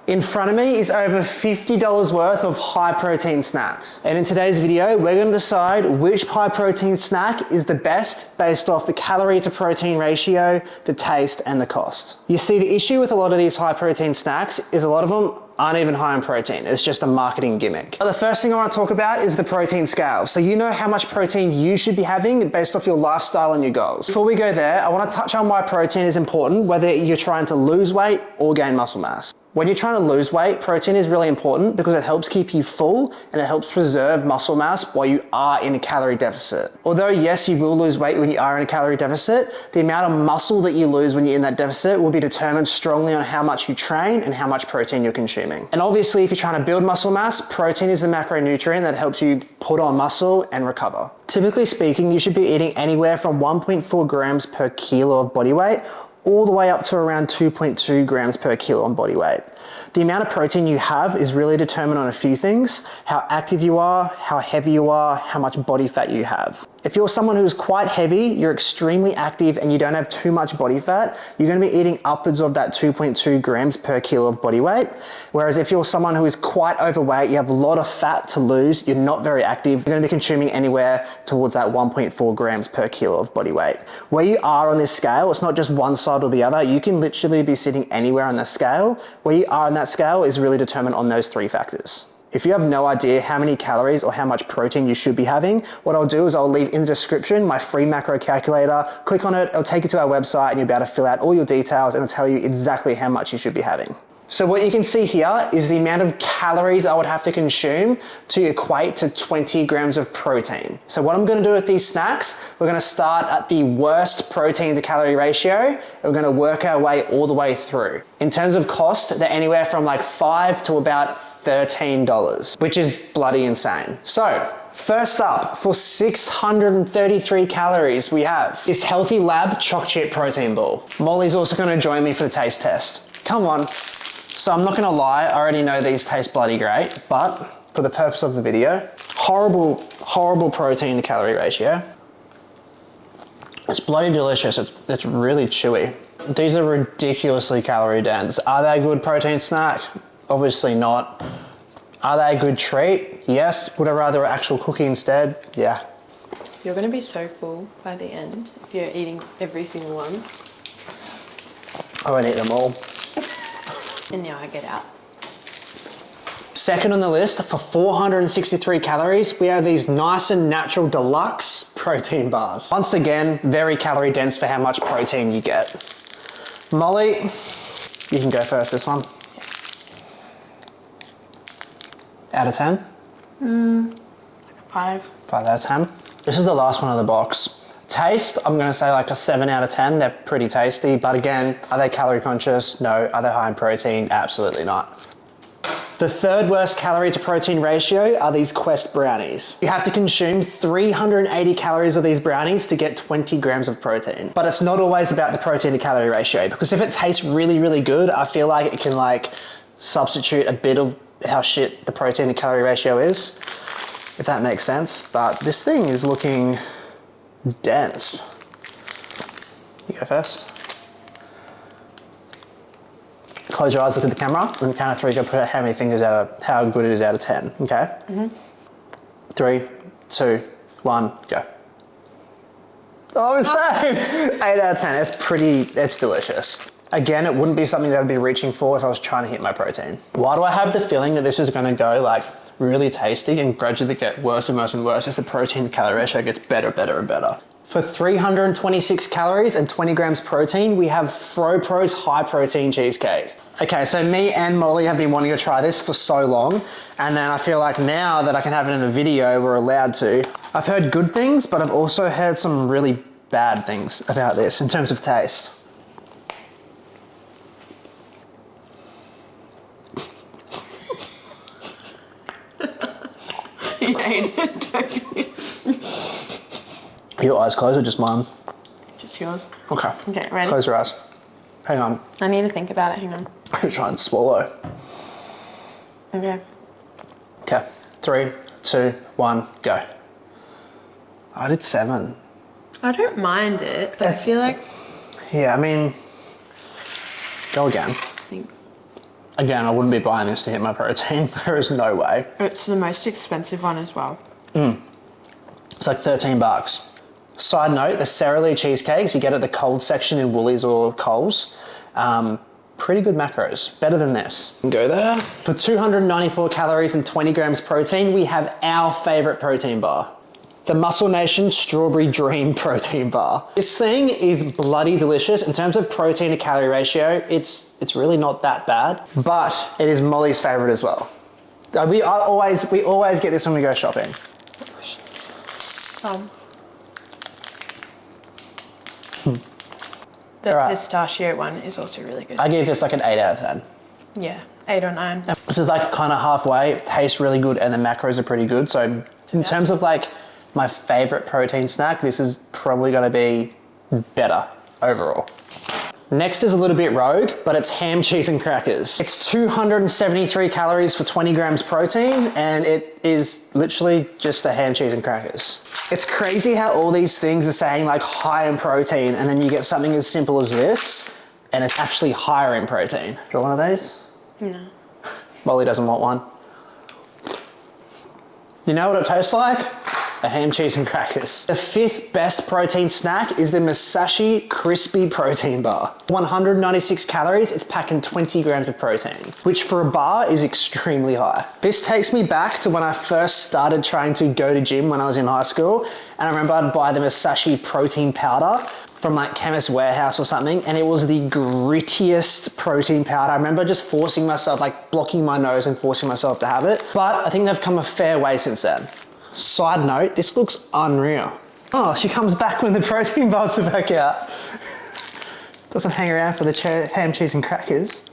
In front of me is over $50 worth of high protein snacks. And in today's video, we're gonna decide which high protein snack is the best based off the calorie to protein ratio, the taste, and the cost. You see, the issue with a lot of these high protein snacks is a lot of them aren't even high in protein. It's just a marketing gimmick. The first thing I want to talk about is the protein scale. So you know how much protein you should be having based off your lifestyle and your goals. Before we go there, I want to touch on why protein is important, whether you're trying to lose weight or gain muscle mass. When you're trying to lose weight, protein is really important because it helps keep you full and it helps preserve muscle mass while you are in a calorie deficit. Although yes, you will lose weight when you are in a calorie deficit, the amount of muscle that you lose when you're in that deficit will be determined strongly on how much you train and how much protein you're consuming. And obviously, if you're trying to build muscle mass, protein is the macronutrient that helps you put on muscle and recover. Typically speaking, you should be eating anywhere from 1.4 grams per kilo of body weight all the way up to around 2.2 grams per kilo on body weight. The amount of protein you have is really determined on a few things: how active you are, how heavy you are, how much body fat you have. If you're someone who's quite heavy, you're extremely active and you don't have too much body fat, you're gonna be eating upwards of that 2.2 grams per kilo of body weight. Whereas if you're someone who is quite overweight, you have a lot of fat to lose, you're not very active, you're gonna be consuming anywhere towards that 1.4 grams per kilo of body weight. Where you are on this scale, it's not just one side or the other, you can literally be sitting anywhere on the scale. Where you are on that scale is really determined on those three factors. If you have no idea how many calories or how much protein you should be having, what I'll do is I'll leave in the description my free macro calculator. Click on it, it'll take you to our website and you'll be able to fill out all your details and it'll tell you exactly how much you should be having. So what you can see here is the amount of calories I would have to consume to equate to 20 grams of protein. So what I'm gonna do with these snacks, we're gonna start at the worst protein to calorie ratio, and we're gonna work our way all the way through. In terms of cost, they're anywhere from like $5 to about $13, which is bloody insane. So, first up, for 633 calories, we have this Healthy Lab choc chip protein ball. Molly's also gonna join me for the taste test. Come on. So I'm not gonna lie, I already know these taste bloody great, but for the purpose of the video, horrible protein to calorie ratio. It's bloody delicious, it's really chewy. These are ridiculously calorie dense. Are they a good protein snack? Obviously not. Are they a good treat? Yes. Would I rather actual cookie instead? Yeah. You're gonna be so full by the end if you're eating every single one. I won't eat them all. And now I get out. Second on the list, for 463 calories, we have these Nice and Natural Deluxe protein bars. Once again, very calorie dense for how much protein you get. Molly, you can go first this one. Out of 10? 5. 5 out of 10. This is the last one of the box. Taste, I'm gonna say like a 7 out of 10. They're pretty tasty, but again, are they calorie conscious? No. Are they high in protein? Absolutely not. The third worst calorie to protein ratio are these Quest brownies. You have to consume 380 calories of these brownies to get 20 grams of protein. But it's not always about the protein to calorie ratio, because if it tastes really good, I feel like it can like substitute a bit of how shit the protein to calorie ratio is, if that makes sense. But this thing is looking dense. You go first. Close your eyes, look at the camera, and count of 3, go put out how many fingers how good it is out of 10, okay? 3, 2, 1, go. Oh, insane! 8 out of 10, it's delicious. Again, it wouldn't be something that I'd be reaching for if I was trying to hit my protein. Why do I have the feeling that this is gonna go like really tasty and gradually get worse and worse and worse as the protein calorie ratio gets better and better? For 326 calories and 20 grams protein, we have FroPro's high protein cheesecake. Okay, so me and Molly have been wanting to try this for so long, and then I feel like now that I can have it in a video, we're allowed to. I've heard good things, but I've also heard some really bad things about this in terms of taste. You hate it, don't you? Your eyes closed or just mine? Just yours. Okay. Okay, ready? Close your eyes. Hang on. I need to think about it, hang on. I'm gonna try and swallow. Okay. Okay, 3, 2, 1, go. I did 7. I don't mind it, but I feel like... Yeah, I mean, go again. Thanks. Again, I wouldn't be buying this to hit my protein. There is no way. It's the most expensive one as well. It's like 13 bucks. Side note, the Sara Lee cheesecakes you get at the cold section in Woolies or Coles, pretty good macros, better than this. Go there. For 294 calories and 20 grams protein, we have our favorite protein bar. The Muscle Nation Strawberry Dream Protein Bar. This thing is bloody delicious. In terms of protein to calorie ratio, it's really not that bad, but it is Molly's favorite as well. We always get this when we go shopping. The pistachio one is also really good. I give this like an 8 out of 10. Yeah, 8 or 9. This is like kind of halfway. It tastes really good and the macros are pretty good. So in terms of like my favorite protein snack, this is probably going to be better overall. Next is a little bit rogue, but it's ham, cheese, and crackers. It's 273 calories for 20 grams protein, and it is literally just the ham, cheese, and crackers. It's crazy how all these things are saying like high in protein, and then you get something as simple as this, and it's actually higher in protein. Do you want one of these? No. Molly doesn't want one. You know what it tastes like? A ham, cheese, and crackers. The 5th best protein snack is the Musashi Crispy Protein Bar. 196 calories, it's packing 20 grams of protein, which for a bar is extremely high. This takes me back to when I first started trying to go to gym when I was in high school, and I remember I'd buy the Musashi protein powder from like Chemist Warehouse or something, and it was the grittiest protein powder. I remember just forcing myself, like blocking my nose and forcing myself to have it, but I think they've come a fair way since then. Side note, this looks unreal. Oh, she comes back when the protein bars are back out. Doesn't hang around for the ham, cheese, and crackers.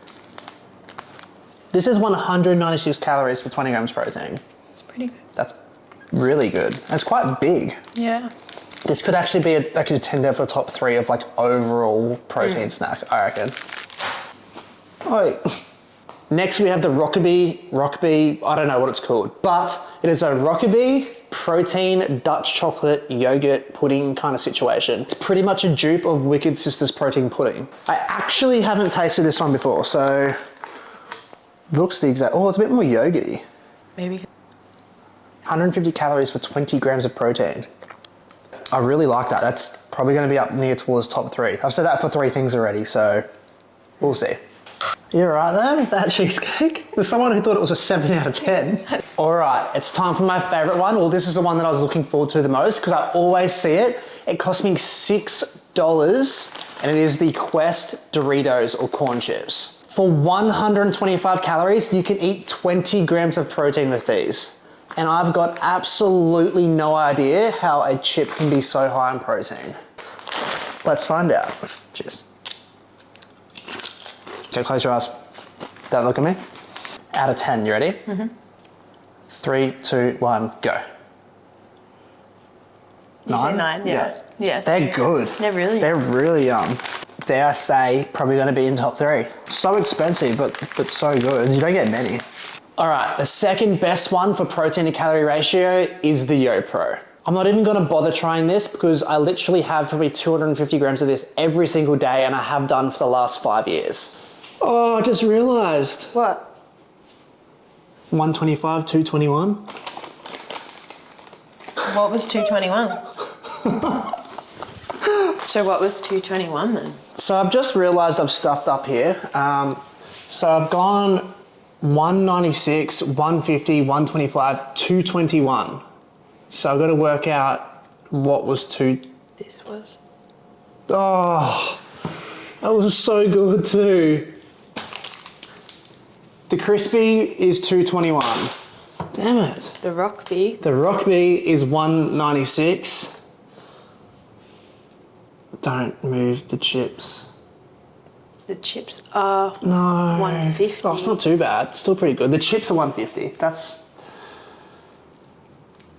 This is 196 calories for 20 grams protein. It's pretty good. That's really good. It's quite big. Yeah. This could actually be a contender for top 3 of like overall protein snack, I reckon. Oh. Next we have the Rokeby, I don't know what it's called, but it is a Rokeby protein Dutch chocolate yogurt pudding kind of situation. It's pretty much a dupe of Wicked Sisters protein pudding. I actually haven't tasted this one before, so it looks the exact, oh, it's a bit more yogurty. Maybe. 150 calories for 20 grams of protein. I really like that. That's probably going to be up near towards top 3. I've said that for 3 things already, so we'll see. You're right there with that cheesecake. There's someone who thought it was a 7 out of 10. All right, it's time for my favorite one. Well, this is the one that I was looking forward to the most because I always see it. It cost me $6 and it is the Quest Doritos or corn chips. For 125 calories, you can eat 20 grams of protein with these. And I've got absolutely no idea how a chip can be so high in protein. Let's find out. Cheers. Okay, close your eyes. Don't look at me. Out of 10, you ready? Mm-hmm. 3, 2, 1, go. You say 9, yeah. Yes. They're good. They're really They're really yum. Dare I say, probably gonna be in top 3. So expensive, but so good. You don't get many. All right, the second best one for protein to calorie ratio is the YoPro. I'm not even gonna bother trying this because I literally have probably 250 grams of this every single day and I have done for the last 5 years. Oh, I just realized. What? 125, 221. What was 221? So what was 221 then? So I've just realized I've stuffed up here. So I've gone 196, 150, 125, 221. So I've got to work out what was This was. Oh, that was so good too. The crispy is 221. Damn it. The Rokeby. The Rokeby is 196. Don't move the chips. The chips are No. 150. Oh, it's not too bad. Still pretty good. The chips are 150. That's...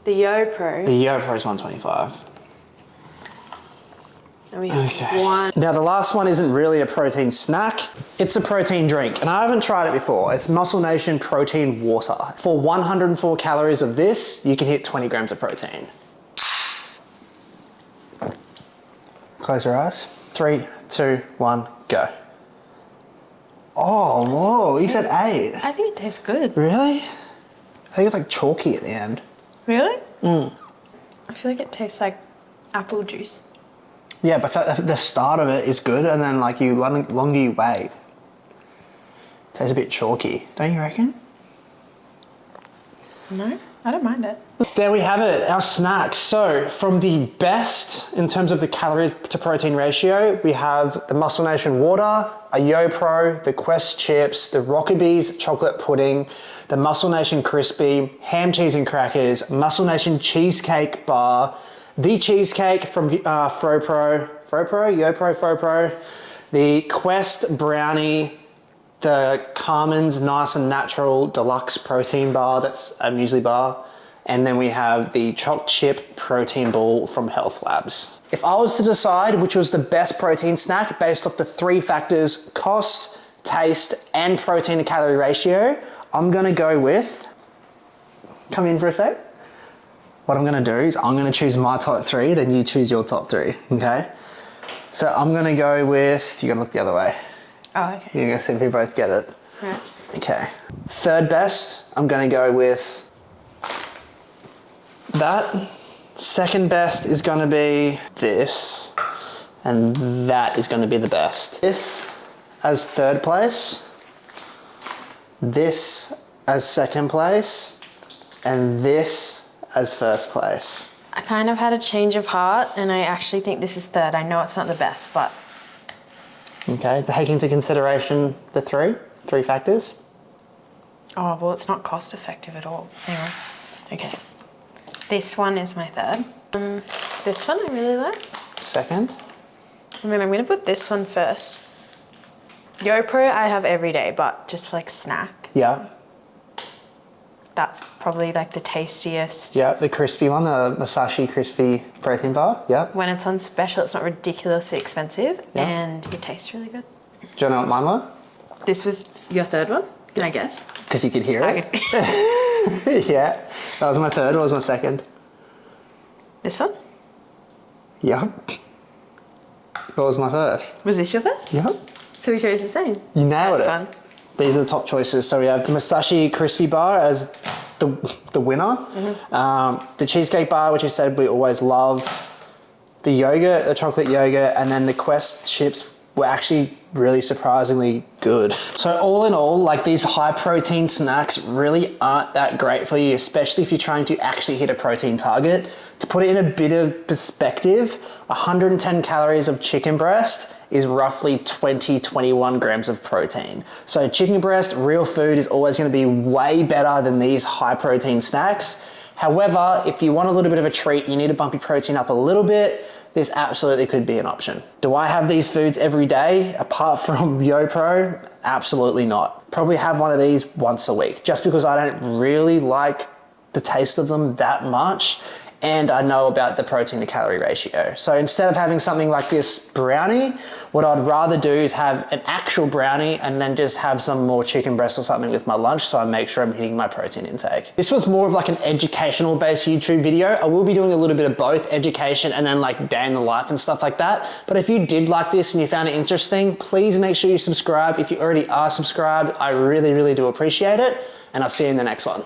The YoPro. The YoPro is 125. Okay. Now the last one isn't really a protein snack. It's a protein drink and I haven't tried it before. It's Muscle Nation Protein Water. For 104 calories of this, you can hit 20 grams of protein. Close your eyes. 3, 2, 1, go. Oh, whoa, you said 8. I think it tastes good. Really? I think it's like chalky at the end. Really? I feel like it tastes like apple juice. Yeah, but the start of it is good, and then like longer you wait, it tastes a bit chalky. Don't you reckon? No, I don't mind it. There we have it, our snacks. So from the best in terms of the calorie to protein ratio, we have the Muscle Nation water, a YoPro, the Quest chips, the Rockabees chocolate pudding, the Muscle Nation crispy, ham, cheese and crackers, Muscle Nation cheesecake bar, the cheesecake from YoPro, the Quest brownie, the Carmen's Nice and Natural Deluxe Protein Bar, that's a muesli bar, and then we have the Choc Chip Protein Ball from Health Labs. If I was to decide which was the best protein snack based off the 3 factors, cost, taste, and protein to calorie ratio, I'm gonna go with, come in for a sec. What I'm gonna do is I'm gonna choose my top 3, then you choose your top 3, okay? So I'm gonna go with, you gotta look the other way. Oh, okay. You're gonna see if we both get it. Right. Okay. Third best, I'm gonna go with that. Second best is gonna be this. And that is gonna be the best. This as third place. This as second place. And this as first place. I kind of had a change of heart and I actually think this is third. I know it's not the best, but... Okay, taking into consideration the three factors. Oh, well, it's not cost effective at all. Hang on. Okay. This one is my third. This one I really like. Second. And then I'm gonna put this one first. YoPro I have every day, but just for like snack. Yeah. That's probably like the tastiest. Yeah, the crispy one, the Masashi crispy protein bar. Yeah. When it's on special, it's not ridiculously expensive Yeah. and it tastes really good. Do you know what mine were? This was your third one? Can I guess? Because you could hear I it. could- Yeah. That was my third. What was my second? This one? Yep. What was my first? Was this your first? Yep. So we chose the same. You nailed That's it. fun. These are the top choices. So we have the Masashi crispy bar as the winner. The cheesecake bar, which you said we always love. The yogurt, the chocolate yogurt, and then the Quest chips were actually really surprisingly good. So all in all, like these high protein snacks really aren't that great for you, especially if you're trying to actually hit a protein target. To put it in a bit of perspective, 110 calories of chicken breast is roughly 21 grams of protein. So chicken breast, real food, is always gonna be way better than these high protein snacks. However, if you want a little bit of a treat, you need to bump your protein up a little bit, this absolutely could be an option. Do I have these foods every day apart from YoPro? Absolutely not. Probably have one of these once a week, just because I don't really like the taste of them that much. And I know about the protein to calorie ratio. So instead of having something like this brownie, what I'd rather do is have an actual brownie and then just have some more chicken breast or something with my lunch so I make sure I'm hitting my protein intake. This was more of like an educational based YouTube video. I will be doing a little bit of both education and then like day in the life and stuff like that. But if you did like this and you found it interesting, please make sure you subscribe. If you already are subscribed, I really, really do appreciate it. And I'll see you in the next one.